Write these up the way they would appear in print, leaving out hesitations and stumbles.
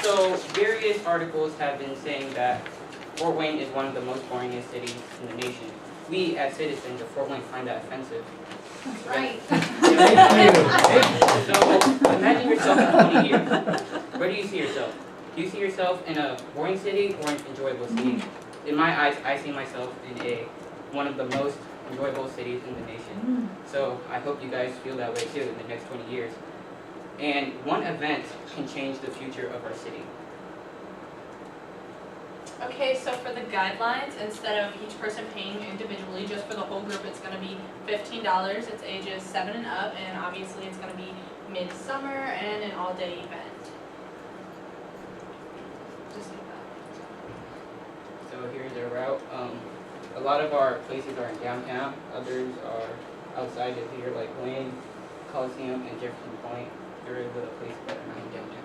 So various articles have been saying that Fort Wayne is one of the most boringest cities in the nation. We, as citizens of Fort Wayne, find that offensive. Right. So imagine yourself in 20 years. Where do you see yourself? Do you see yourself in a boring city or an enjoyable city? In my eyes, I see myself in one of the most enjoyable cities in the nation. So I hope you guys feel that way too in the next 20 years. And one event can change the future of our city. Okay, so for the guidelines, instead of each person paying individually, just for the whole group, it's going to be $15. It's ages 7 and up, and obviously it's going to be midsummer and an all-day event. Just like that. So here's our route. A lot of our places are in downtown. Others are outside of here, like Wayne, Coliseum, and Jefferson Point. There are little places that are not in downtown.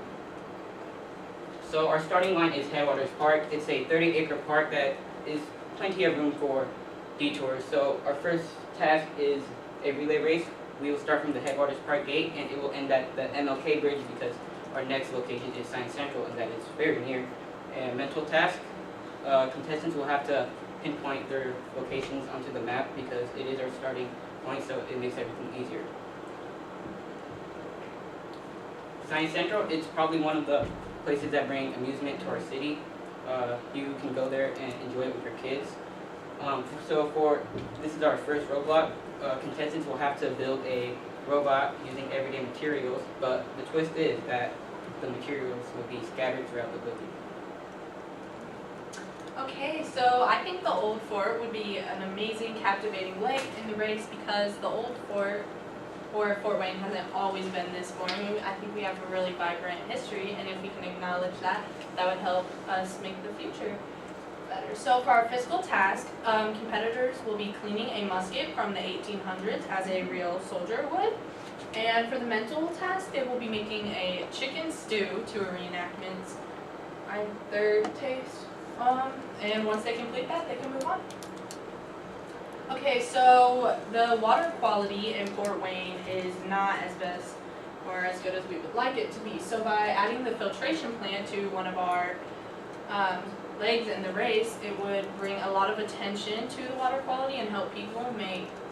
So our starting line is Headwaters Park. It's a 30-acre park that is plenty of room for detours. So our first task is a relay race. We will start from the Headwaters Park gate and it will end at the MLK Bridge because our next location is Science Central and that is very near. And mental task, contestants will have to pinpoint their locations onto the map because it is our starting point, so it makes everything easier. Science Central, it's probably one of the places that bring amusement to our city. You can go there and enjoy it with your kids. This is our first roadblock. Contestants will have to build a robot using everyday materials, but the twist is that the materials will be scattered throughout the building. Okay, so I think the Old Fort would be an amazing, captivating leg in the race because the Old Fort or Fort Wayne hasn't always been this boring. I think we have a really vibrant history, and if we can acknowledge that, that would help us make the future better. So for our physical task, competitors will be cleaning a musket from the 1800s as a real soldier would. And for the mental task, they will be making a chicken stew to a reenactment. Their taste. And once they complete that, they can move on. Okay, so the water quality in Fort Wayne is not as best or as good as we would like it to be. So by adding the filtration plant to one of our legs in the race, it would bring a lot of attention to the water quality and help people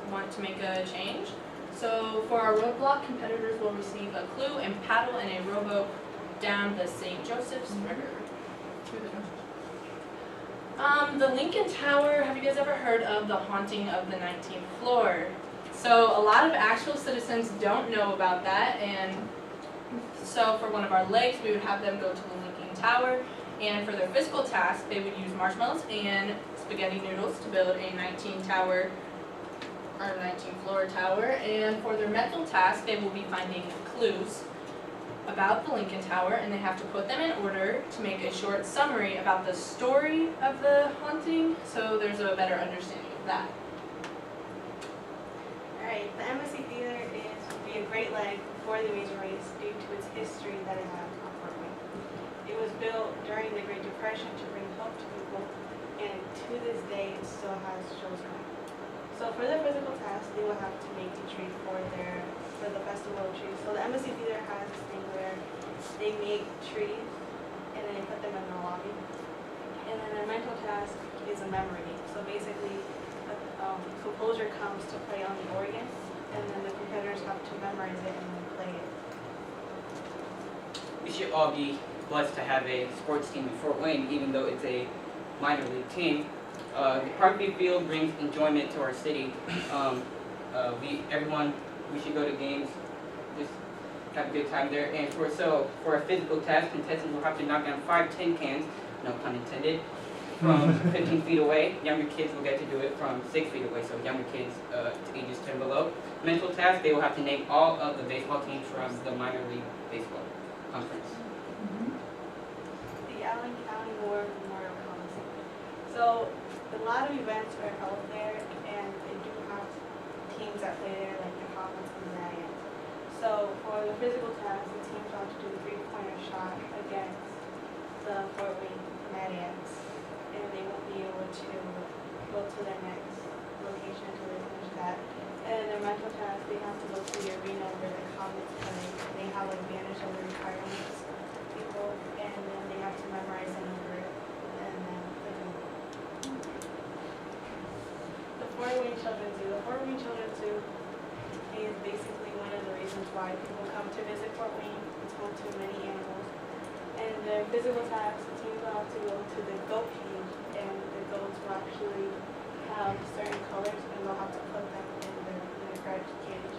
want to make a change. So for our roadblock, competitors will receive a clue and paddle in a rowboat down the St. Joseph's River. The Lincoln Tower, have you guys ever heard of the haunting of the 19th floor? So a lot of actual citizens don't know about that, and so for one of our legs, we would have them go to the Lincoln Tower, and for their physical task, they would use marshmallows and spaghetti noodles to build a 19th floor tower, and for their mental task, they will be finding clues about the Lincoln Tower, and they have to put them in order to make a short summary about the story of the haunting, so there's a better understanding of that. Alright, the Embassy Theater would be a great leg for the Amazing Race due to its history that it has on Fort Wayne. It was built during the Great Depression to bring hope to people, and to this day it still has shows running. So for their physical task, they will have to make a tree for the festival of trees. So the Embassy Theater has this thing where they make trees and then they put them in the lobby. And then their mental task is a memory game. So basically, a composer comes to play on the organ, and then the competitors have to memorize it and then play it. We should all be blessed to have a sports team in Fort Wayne, even though it's a minor league team. The Parkview Field brings enjoyment to our city. We should go to games, just have a good time there. And for a physical task, contestants will have to knock down 5 tin cans, no pun intended, from 15 feet away. Younger kids will get to do it from 6 feet away, so younger kids to ages 10 below. Mental task, they will have to name all of the baseball teams from the minor league baseball conference. The Allen County War Memorial Coliseum. So a lot of events are held there, and they do have teams that play there, like the Hobbits and the Magians. So for the physical task, the teams have to do the 3-pointer shot against the Fort Wayne Magians, and they won't be able to go to their next location until they finish that. And their mental task, they have to go to the arena where the Hobbits play. They have like banners over requirements people, and then Children's Zoo. The Fort Wayne Children's Zoo is basically one of the reasons why people come to visit Fort Wayne. It's home to many animals. And the physical tasks, the team will have to go to the goat cage, and the goats will actually have certain colors, and they'll have to put them in their garbage cage.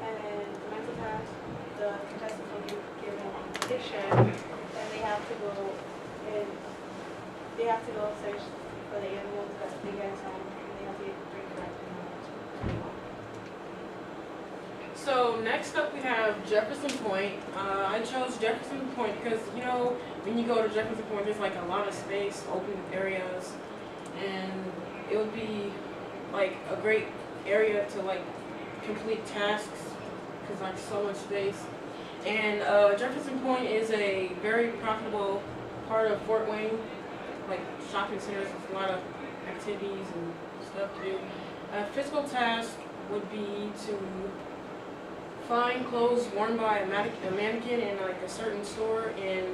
And then the mental task, the contestants will be given a picture, and they have to go and search for the animals that they guys own, and they have to bring correct animals. So next up we have Jefferson Point. I chose Jefferson Point because, you know, when you go to Jefferson Point, there's like a lot of space, open areas, and it would be like a great area to like complete tasks because like so much space. And Jefferson Point is a very profitable part of Fort Wayne, like shopping centers. There's a lot of activities and stuff to do. A physical task would be to find clothes worn by a mannequin in like a certain store, and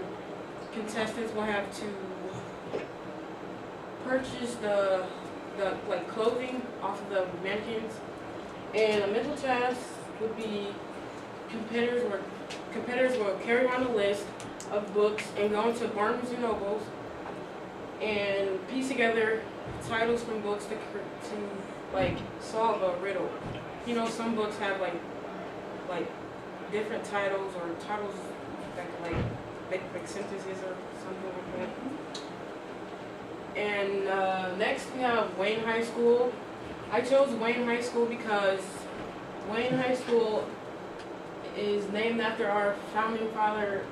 contestants will have to purchase the like clothing off of the mannequins. And a mental task would be competitors will carry around a list of books and go into Barnes and Nobles and piece together titles from books to like solve a riddle. You know, some books have like different titles or titles that can like make like sentences or something like that. And next we have Wayne High School. I chose Wayne High School because Wayne High School is named after our founding father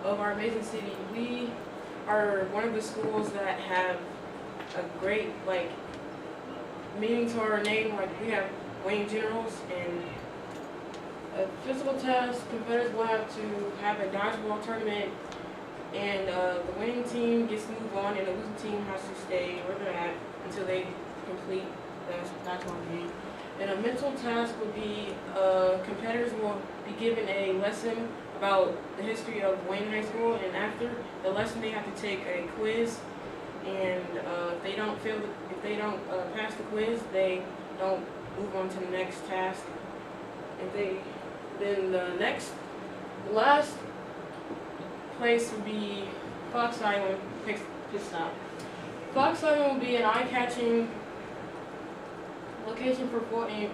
of our amazing city. We are one of the schools that have a great like meaning to our name. Like we have Wayne Generals. And a physical test, competitors will have to have a dodgeball tournament, and the winning team gets to move on, and the losing team has to stay where they're at until they complete the dodgeball game. And a mental task would be competitors will be given a lesson about the history of Wayne High School, and after the lesson they have to take a quiz, and if they don't pass the quiz, they don't move on to the next task. Then the last place would be Fox Island pit stop. Fox Island will be an eye-catching location for Fort Wayne,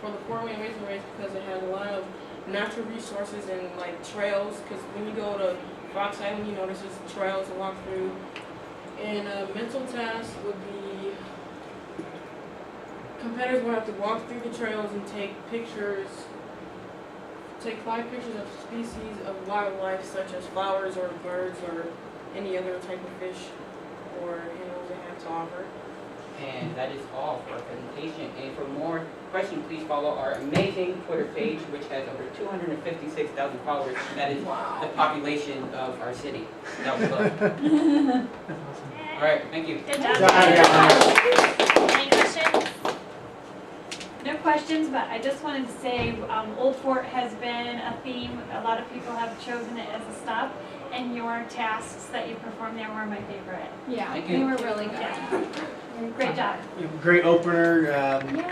for the Fort Wayne Racing Race, because it has a lot of natural resources and like trails. Because when you go to Fox Island, you know there's just trails to walk through. And a mental task would be competitors will have to walk through the trails and take 5 pictures of species of wildlife such as flowers or birds or any other type of fish or animals they have to offer. And that is all for our presentation. And for more questions, please follow our amazing Twitter page, which has over 256,000 followers. That is the population of our city. Down below. All right, thank you. Good job. Any questions? No questions, but I just wanted to say Old Fort has been a theme. A lot of people have chosen it as a stop, and your tasks that you performed there were my favorite. Yeah, Thank they you. were really good. Great job. Great opener.